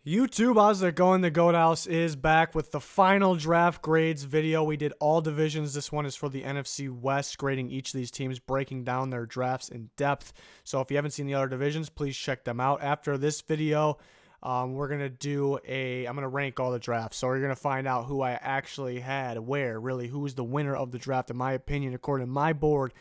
YouTube, how's it going? The Goat House is back with the final draft grades video. We did all divisions. This one is for the NFC West, grading each of these teams, breaking down their drafts in depth. So if you haven't seen the other divisions, please check them out. After this video, we're going to I'm going to rank all the drafts. So we're going to find out who I actually had, who was the winner of the draft, in my opinion, according to my board.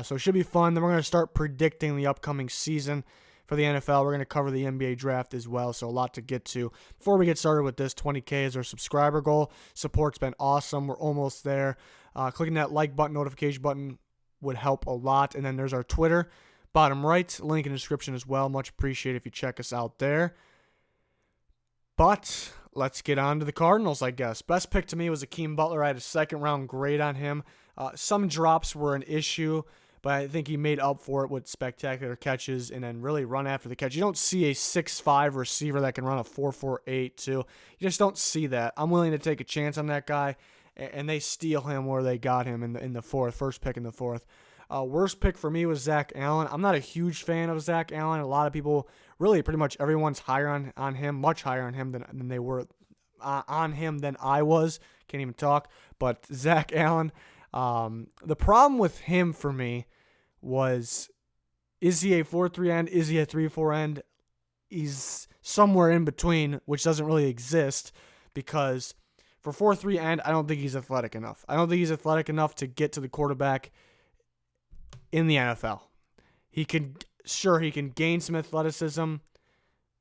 So it should be fun. Then we're going to start predicting the upcoming season. For the NFL, we're going to cover the NBA draft as well, so a lot to get to. Before we get started with this, 20K is our subscriber goal. Support's been awesome. We're almost there. Clicking that like button, notification button would help a lot. And then there's our Twitter, bottom right, link in the description as well. Much appreciated if you check us out there. But let's get on to the Cardinals, I guess. Best pick to me was Akeem Butler. I had a second-round grade on him. Some drops were an issue, but I think he made up for it with spectacular catches and then really run after the catch. You don't see a 6'5" receiver that can run a 4.48 too. You just don't see that. I'm willing to take a chance on that guy, and they steal him where they got him in the first pick in the fourth. Worst pick for me was Zach Allen. I'm not a huge fan of Zach Allen. A lot of people, really pretty much everyone's higher on him, much higher on him than they were on him than I was. Can't even talk. But Zach Allen, the problem with him for me was, is he a 4.3 end? Is he a 3.4 end? He's somewhere in between, which doesn't really exist, because for 4.3 end, I don't think he's athletic enough. I don't think he's athletic enough to get to the quarterback in the NFL. He can gain some athleticism,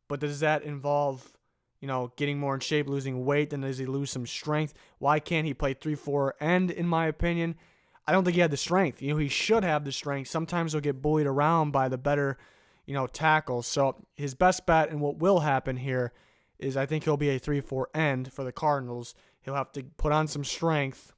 but does that involve, getting more in shape, losing weight? Then does he lose some strength? Why can't he play 3-4 end, in my opinion? I don't think he had the strength. He should have the strength. Sometimes he'll get bullied around by the better, tackles. So his best bet and what will happen here is I think he'll be a 3-4 end for the Cardinals. He'll have to put on some strength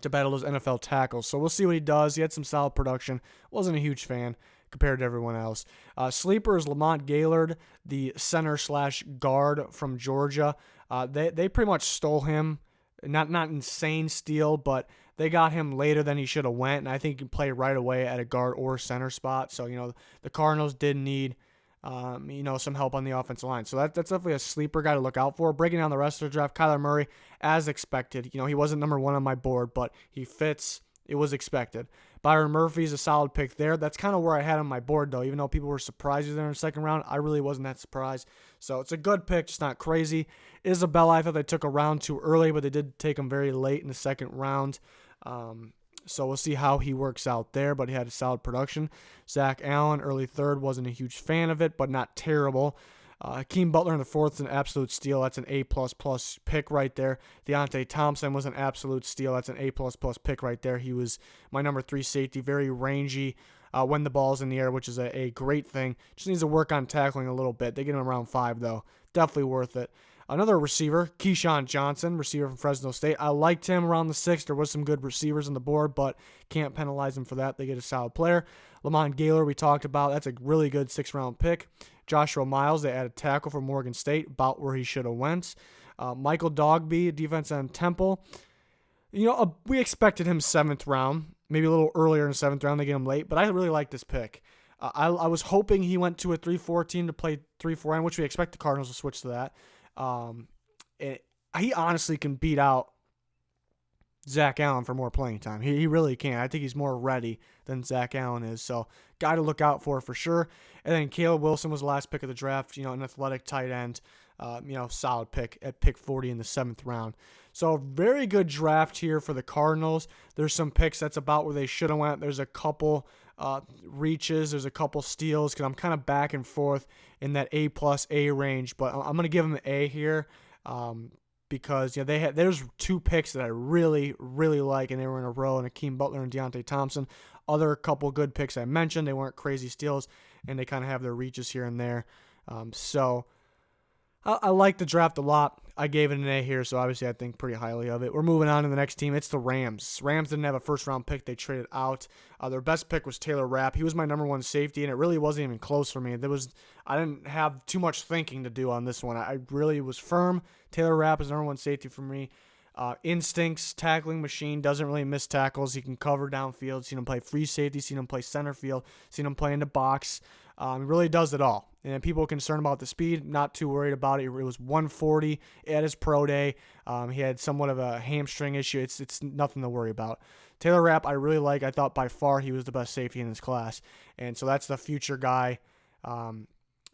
to battle those NFL tackles. So we'll see what he does. He had some solid production. Wasn't a huge fan compared to everyone else. Sleeper is Lamont Gaillard, the center/guard from Georgia. They pretty much stole him. Not insane steal, but they got him later than he should have went, and I think he can play right away at a guard or center spot. So, the Cardinals did need, some help on the offensive line. So that's definitely a sleeper guy to look out for. Breaking down the rest of the draft, Kyler Murray, as expected. He wasn't number one on my board, but he fits. It was expected. Byron Murphy's a solid pick there. That's kind of where I had on my board, though. Even though people were surprised he's there in the second round, I really wasn't that surprised. So it's a good pick, just not crazy. Isabella, I thought they took a round too early, but they did take him very late in the second round. So we'll see how he works out there, but he had a solid production. Zach Allen, early third, wasn't a huge fan of it, but not terrible. Akeem Butler in the fourth is an absolute steal. That's an A++ pick right there. Deontay Thompson was an absolute steal. That's an A++ pick right there. He was my number 3 safety, very rangy when the ball's in the air, which is a great thing. Just needs to work on tackling a little bit. They get him around 5, though. Definitely worth it. Another receiver, Keyshawn Johnson, receiver from Fresno State. I liked him around the 6th. There was some good receivers on the board, but can't penalize him for that. They get a solid player. Lamont Gaillard, we talked about. That's a really good 6th-round pick. Joshua Miles, they added tackle from Morgan State, about where he should have went. Michael Dogby, defense on Temple. We expected him 7th round, maybe a little earlier in the 7th round. They get him late, but I really like this pick. I was hoping he went to a 3-4 team to play 3-4 end, which we expect the Cardinals to switch to that. He honestly can beat out Zach Allen for more playing time. He really can. I think he's more ready than Zach Allen is. So, guy to look out for sure. And then Caleb Wilson was the last pick of the draft. An athletic tight end. Solid pick at pick 40 in the 7th round. So, very good draft here for the Cardinals. There's some picks that's about where they should have went. There's a couple reaches. There's a couple steals because I'm kind of back and forth in that A+ range. But I'm going to give them an A here. Because there's 2 picks that I really, really like, and they were in a row, and Akeem Butler and Deontay Thompson. Other couple good picks I mentioned. They weren't crazy steals, and they kind of have their reaches here and there. So I like the draft a lot. I gave it an A here, so obviously I think pretty highly of it. We're moving on to the next team. It's the Rams. Rams didn't have a first-round pick. They traded out. Their best pick was Taylor Rapp. He was my number 1 safety, and it really wasn't even close for me. I didn't have too much thinking to do on this one. I really was firm. Taylor Rapp is number 1 safety for me. Instincts, tackling machine, doesn't really miss tackles. He can cover downfield. Seen him play free safety, seen him play center field, seen him play in the box. He really does it all. And people concerned about the speed, not too worried about it. It was 140 at his pro day. He had somewhat of a hamstring issue. It's nothing to worry about. Taylor Rapp, I really like. I thought by far he was the best safety in his class. And so that's the future guy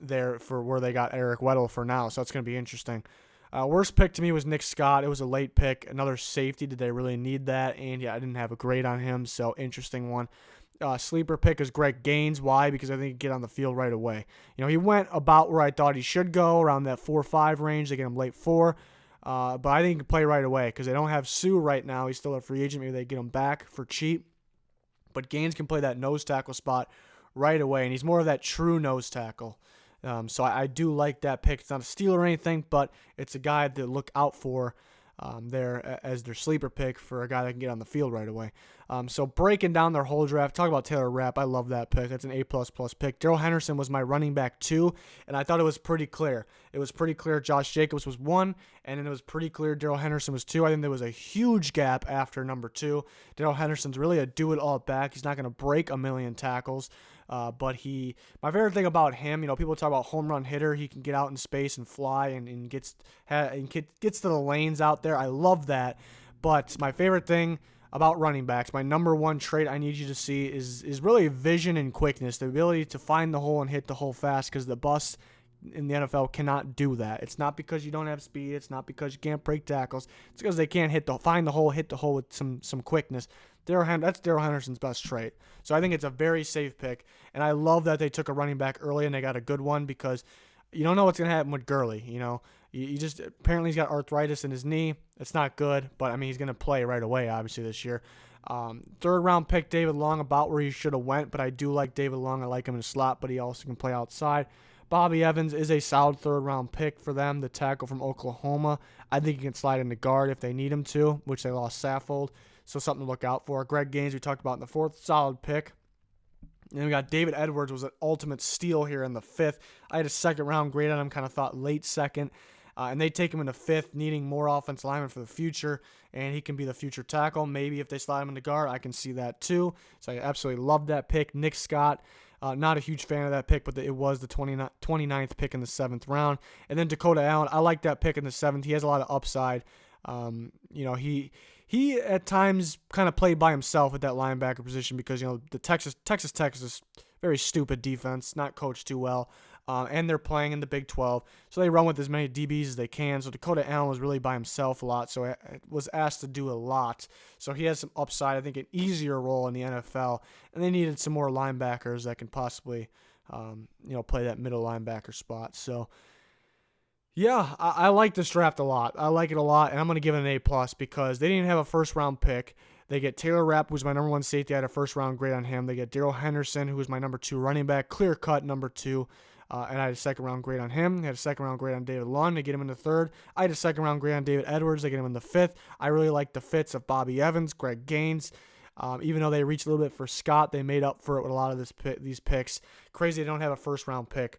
there for where they got Eric Weddle for now. So it's going to be interesting. Worst pick to me was Nick Scott. It was a late pick. Another safety. Did they really need that? And yeah, I didn't have a grade on him. So interesting one. Sleeper pick is Greg Gaines. Why? Because I think he'd get on the field right away. He went about where I thought he should go, around that 4-5 range. They get him late 4. But I think he can play right away because they don't have Sue right now. He's still a free agent. Maybe they get him back for cheap. But Gaines can play that nose tackle spot right away, and he's more of that true nose tackle. So I do like that pick. It's not a steal or anything, but it's a guy to look out for there as their sleeper pick for a guy that can get on the field right away. So breaking down their whole draft, talk about Taylor Rapp. I love that pick. That's an A++ pick. Darrell Henderson was my running back 2, and I thought it was pretty clear. It was pretty clear Josh Jacobs was 1, and then it was pretty clear Darrell Henderson was 2. I think there was a huge gap after number 2. Darrell Henderson's really a do-it-all back. He's not going to break a million tackles. But my favorite thing about him, people talk about home run hitter. He can get out in space and fly and gets to the lanes out there. I love that. But my favorite thing about running backs, my number one trait I need you to see is really vision and quickness, the ability to find the hole and hit the hole fast, because the bust in the NFL cannot do that. It's not because you don't have speed. It's not because you can't break tackles. It's because they can't find the hole, hit the hole with some quickness. That's Darrell Henderson's best trait. So I think it's a very safe pick, and I love that they took a running back early and they got a good one, because you don't know what's going to happen with Gurley. You just apparently he's got arthritis in his knee. It's not good, but he's going to play right away, obviously, this year. Third round pick, David Long, about where he should have went, but I do like David Long. I like him in the slot, but he also can play outside. Bobby Evans is a solid third-round pick for them, the tackle from Oklahoma. I think he can slide into guard if they need him to, which they lost Saffold, so something to look out for. Greg Gaines, we talked about in the 4th, solid pick. And we got David Edwards, was an ultimate steal here in the 5th. I had a second-round grade on him, kind of thought late second. And they take him in the 5th, needing more offensive linemen for the future, and he can be the future tackle. Maybe if they slide him into guard, I can see that too. So I absolutely love that pick. Nick Scott, not a huge fan of that pick, but it was the 29th pick in the 7th round. And then Dakota Allen, I like that pick in the 7th. He has a lot of upside. He at times kind of played by himself at that linebacker position because, the Texas Tech is very stupid defense, not coached too well. And they're playing in the Big 12, so they run with as many DBs as they can. So Dakota Allen was really by himself a lot, so was asked to do a lot. So he has some upside, I think an easier role in the NFL, and they needed some more linebackers that can possibly, play that middle linebacker spot. So, yeah, I like this draft a lot. I like it a lot, and I'm going to give it an A+ because they didn't have a first-round pick. They get Taylor Rapp, who's my number 1 safety. I had a first-round grade on him. They get Darrell Henderson, who was my number 2 running back, clear-cut number 2. And I had a second-round grade on him. I had a second-round grade on David Long. They get him in the 3rd. I had a second-round grade on David Edwards. They get him in the 5th. I really like the fits of Bobby Evans, Greg Gaines. Even though they reached a little bit for Scott, they made up for it with a lot of these picks. Crazy they don't have a first-round pick.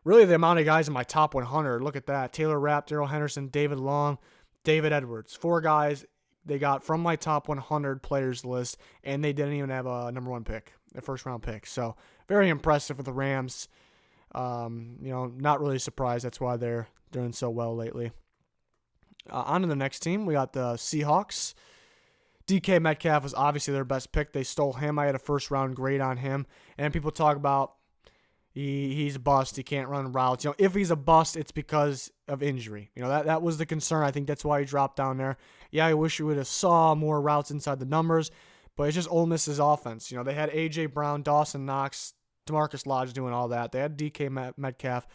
Really, the amount of guys in my top 100, look at that. Taylor Rapp, Darrell Henderson, David Long, David Edwards. 4 guys they got from my top 100 players list, and they didn't even have a number 1 pick, a first-round pick. So very impressive for the Rams. Not really surprised. That's why they're doing so well lately. On to the next team. We got the Seahawks. DK Metcalf was obviously their best pick. They stole him. I had a first-round grade on him. And people talk about he's a bust. He can't run routes. If he's a bust, it's because of injury. That was the concern. I think that's why he dropped down there. Yeah, I wish we would have saw more routes inside the numbers, but it's just Ole Miss's offense. They had A.J. Brown, Dawson Knox, DeMarcus Lodge doing all that. They had DK Metcalf,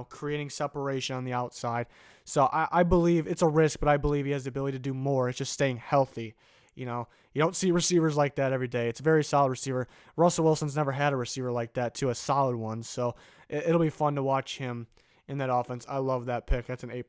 creating separation on the outside. So I believe it's a risk, but I believe he has the ability to do more. It's just staying healthy. You don't see receivers like that every day. It's a very solid receiver. Russell Wilson's never had a receiver like that, too, a solid one. So it'll be fun to watch him in that offense. I love that pick. That's an A++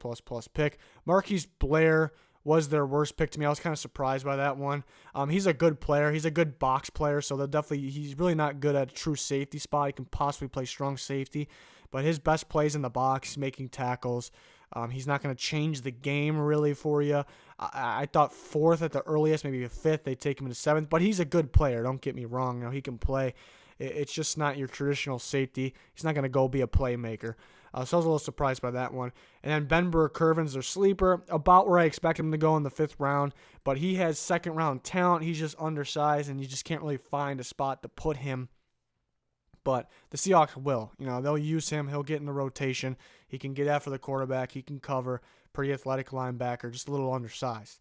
pick. Marquise Blair was their worst pick to me. I was kind of surprised by that one. He's a good player. He's a good box player, so he's really not good at a true safety spot. He can possibly play strong safety, but his best plays in the box, making tackles. He's not going to change the game really for you. I thought 4th at the earliest, maybe a 5th. They take him in the 7th, but he's a good player. Don't get me wrong. He can play. It's just not your traditional safety. He's not going to go be a playmaker. So I was a little surprised by that one. And then Ben Burr-Kirven's their sleeper, about where I expect him to go in the 5th round. But he has second-round talent. He's just undersized, and you just can't really find a spot to put him. But the Seahawks will. They'll use him. He'll get in the rotation. He can get after the quarterback. He can cover. Pretty athletic linebacker, just a little undersized.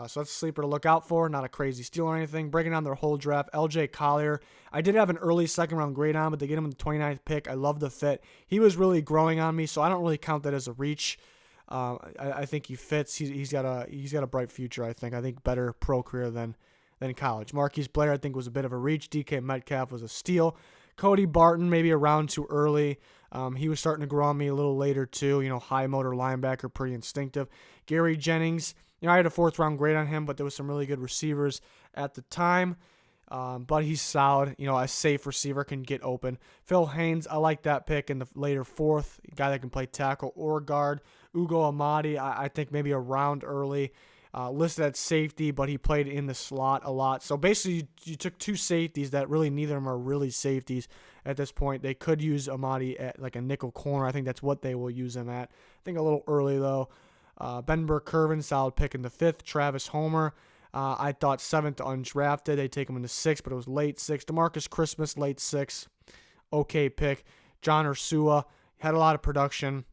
So that's a sleeper to look out for. Not a crazy steal or anything. Breaking down their whole draft, L.J. Collier. I did have an early second-round grade on, but they get him in the 29th pick. I love the fit. He was really growing on me, so I don't really count that as a reach. I think he fits. He's got a bright future, I think. I think better pro career than college. Marquise Blair, I think, was a bit of a reach. DK Metcalf was a steal. Cody Barton, maybe a round too early. He was starting to grow on me a little later, too. High motor linebacker, pretty instinctive. Gary Jennings. I had a 4th-round grade on him, but there was some really good receivers at the time. But he's solid. A safe receiver can get open. Phil Haynes, I like that pick in the later 4th. A guy that can play tackle or guard. Ugo Amadi, I think maybe a round early. Listed at safety, but he played in the slot a lot. So basically, you took 2 safeties that really neither of them are really safeties at this point. They could use Amadi at like a nickel corner. I think that's what they will use him at. I think a little early, though. Ben Burr-Kirven, solid pick in the 5th. Travis Homer, I thought 7th undrafted. They take him in the 6th, but it was late 6th. DeMarcus Christmas, late 6th. Okay pick. John Ursua, had a lot of production.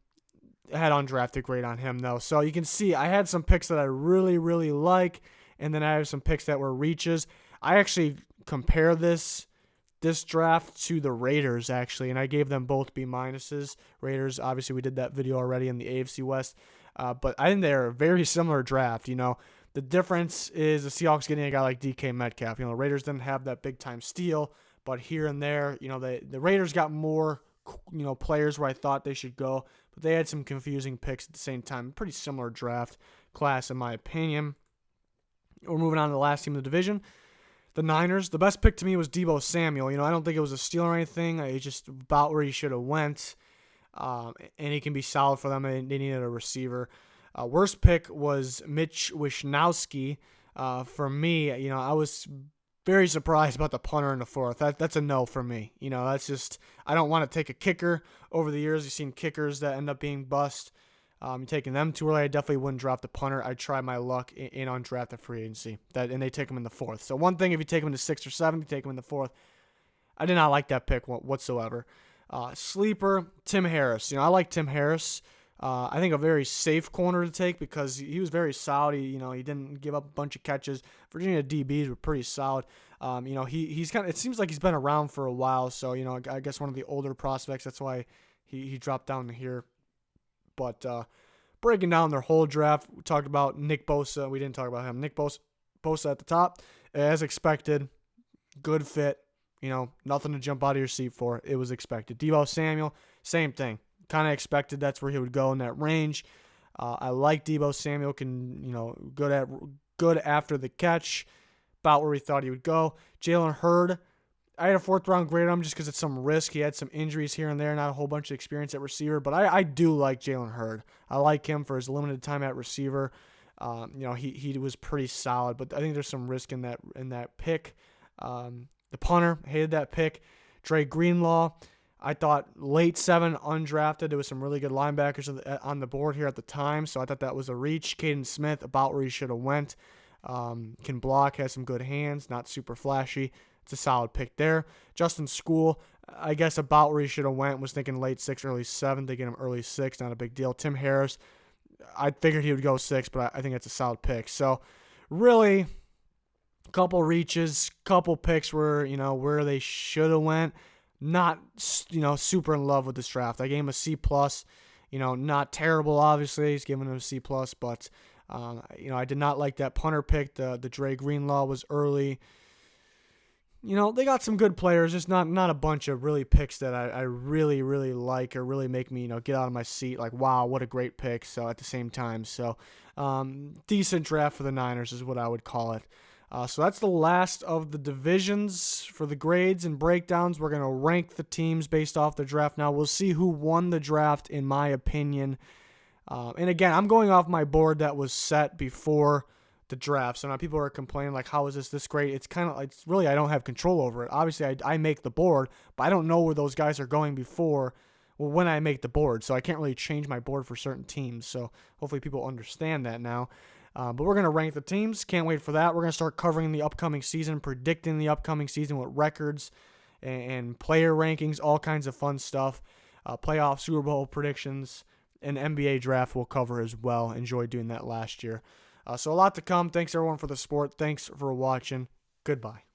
I had undrafted grade on him, though. So you can see I had some picks that I really, really like, and then I have some picks that were reaches. I actually compare this draft to the Raiders, actually, and I gave them both B-. Raiders, obviously, we did that video already in the AFC West. But I think they're a very similar draft. The difference is the Seahawks getting a guy like DK Metcalf. The Raiders didn't have that big-time steal, but here and there, the Raiders got more, players where I thought they should go, but they had some confusing picks at the same time. Pretty similar draft class, in my opinion. We're moving on to the last team of the division. The Niners. The best pick to me was Deebo Samuel. I don't think it was a steal or anything. It's just about where he should have went. And he can be solid for them. They needed a receiver. Worst pick was Mitch Wishnowsky. For me, I was very surprised about the punter in the 4th. That's a no for me. That's just, I don't want to take a kicker. Over the years, you've seen kickers that end up being bust. Taking them too early, I definitely wouldn't drop the punter. I'd try my luck in undrafted free agency. And they take him in the 4th. So one thing, if you take him in the 6th or 7th, you take him in the 4th. I did not like that pick whatsoever. Sleeper, Tim Harris. I like Tim Harris. I think a very safe corner to take because he was very solid. He didn't give up a bunch of catches. Virginia DBs were pretty solid. He's kind of, it seems like he's been around for a while. So, I guess one of the older prospects. That's why he dropped down to here. But breaking down their whole draft, we talked about Nick Bosa. We didn't talk about him. Nick Bosa at the top, as expected. Good fit. Nothing to jump out of your seat for. It was expected. Deebo Samuel, same thing. Kind of expected that's where he would go in that range. I like Deebo Samuel. Good after the catch. About where we thought he would go. Jalen Hurd, I had a 4th-round grade on him just because it's some risk. He had some injuries here and there, not a whole bunch of experience at receiver. But I do like Jalen Hurd. I like him for his limited time at receiver. He was pretty solid, but I think there's some risk in that pick. The punter, hated that pick. Dre Greenlaw, I thought late 7, undrafted. There was some really good linebackers on the board here at the time, so I thought that was a reach. Caden Smith, about where he should have went. Can block, has some good hands, not super flashy. It's a solid pick there. Justin School, I guess about where he should have went. Was thinking late 6, early 7. They get him early 6, not a big deal. Tim Harris, I figured he would go 6, but I think that's a solid pick. So really, couple reaches, couple picks where where they should have went. Not super in love with this draft. I gave him a C+. Not terrible. Obviously, he's giving him a C+, but I did not like that punter pick. The Dre Greenlaw was early. They got some good players, just not a bunch of really picks that I really, really like or really make me, get out of my seat. Like, wow, what a great pick. So at the same time, decent draft for the Niners is what I would call it. So that's the last of the divisions for the grades and breakdowns. We're going to rank the teams based off the draft now. We'll see who won the draft, in my opinion. And again, I'm going off my board that was set before the draft. So now people are complaining like, how is this great? It's kind of like, it's really, I don't have control over it. Obviously, I make the board, but I don't know where those guys are going when I make the board. So I can't really change my board for certain teams. So hopefully people understand that now. But we're going to rank the teams. Can't wait for that. We're going to start covering the upcoming season, predicting the upcoming season with records and player rankings, all kinds of fun stuff. Playoff, Super Bowl predictions, and NBA draft we'll cover as well. Enjoyed doing that last year. So a lot to come. Thanks, everyone, for the support. Thanks for watching. Goodbye.